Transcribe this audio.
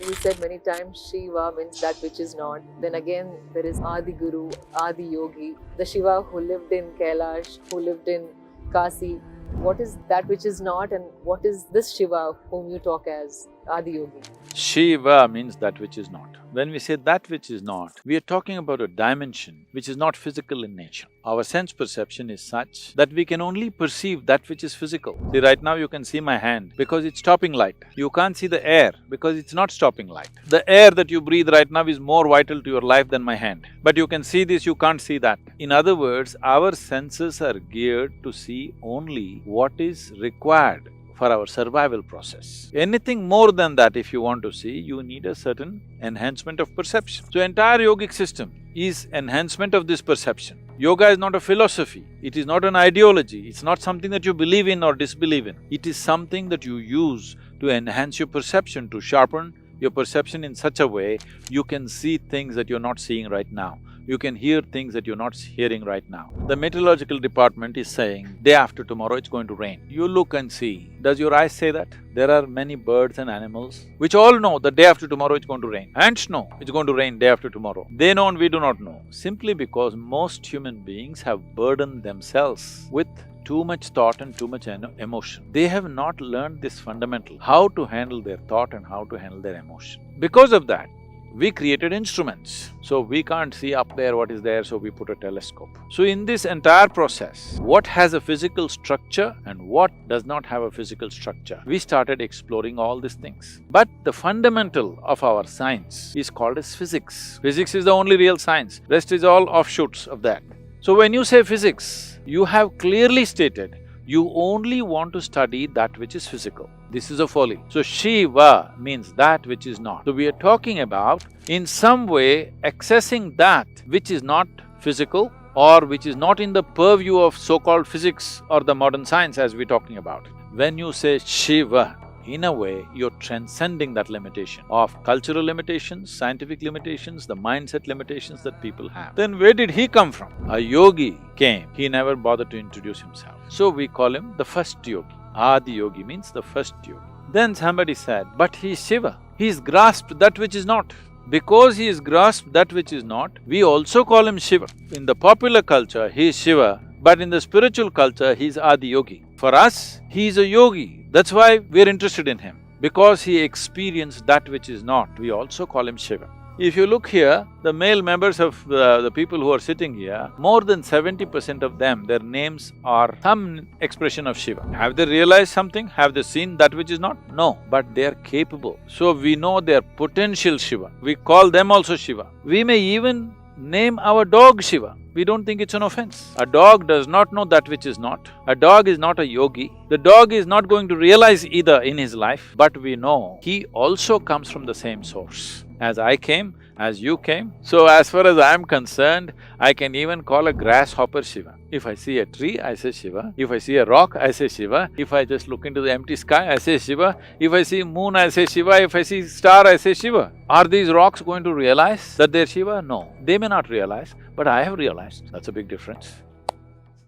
You said many times Shiva means that which is not. Then again, there is Adiguru, Adiyogi, the Shiva who lived in Kailash, who lived in Kasi. What is that which is not, and what is this Shiva whom you talk as Adiyogi? Shiva means that which is not. When we say that which is not, we are talking about a dimension which is not physical in nature. Our sense perception is such that we can only perceive that which is physical. See, right now you can see my hand because it's stopping light. You can't see the air because it's not stopping light. The air that you breathe right now is more vital to your life than my hand. But you can see this, you can't see that. In other words, our senses are geared to see only what is required for our survival process. Anything more than that, if you want to see, you need a certain enhancement of perception. So entire yogic system is enhancement of this perception. Yoga is not a philosophy, it is not an ideology, it's not something that you believe in or disbelieve in. It is something that you use to enhance your perception, to sharpen your perception in such a way you can see things that you're not seeing right now. You can hear things that you're not hearing right now. The meteorological department is saying, day after tomorrow it's going to rain. You look and see, does your eyes say that? There are many birds and animals which all know that day after tomorrow it's going to rain. Ants know it's going to rain day after tomorrow. They know and we do not know, simply because most human beings have burdened themselves with too much thought and too much emotion. They have not learned this fundamental, how to handle their thought and how to handle their emotion. Because of that, we created instruments. So we can't see up there what is there, so we put a telescope. So in this entire process, what has a physical structure and what does not have a physical structure, we started exploring all these things. But the fundamental of our science is called as physics. Physics is the only real science, rest is all offshoots of that. So when you say physics, you have clearly stated you only want to study that which is physical. This is a folly. So Shiva means that which is not. So we are talking about, in some way, accessing that which is not physical or which is not in the purview of so-called physics or the modern science as we're talking about. When you say Shiva, in a way, you're transcending that limitation of cultural limitations, scientific limitations, the mindset limitations that people have. Then where did he come from? A yogi came, he never bothered to introduce himself. So we call him the first yogi. Adiyogi means the first yogi. Then somebody said, but he is Shiva, he's grasped that which is not. Because he is grasped that which is not, we also call him Shiva. In the popular culture, he is Shiva, but in the spiritual culture, he is Adiyogi. For us, he is a yogi. That's why we're interested in him. Because he experienced that which is not, we also call him Shiva. If you look here, the male members of the people who are sitting here, more than 70% of them, their names are some expression of Shiva. Have they realized something? Have they seen that which is not? No, but they are capable. So we know their potential Shiva. We call them also Shiva. We may even name our dog Shiva. We don't think it's an offense. A dog does not know that which is not. A dog is not a yogi. The dog is not going to realize either in his life, but we know he also comes from the same source. As I came, as you came. So as far as I am concerned, I can even call a grasshopper Shiva. If I see a tree, I say Shiva. If I see a rock, I say Shiva. If I just look into the empty sky, I say Shiva. If I see moon, I say Shiva. If I see star, I say Shiva. Are these rocks going to realize that they're Shiva? No. They may not realize, but I have realized. That's a big difference.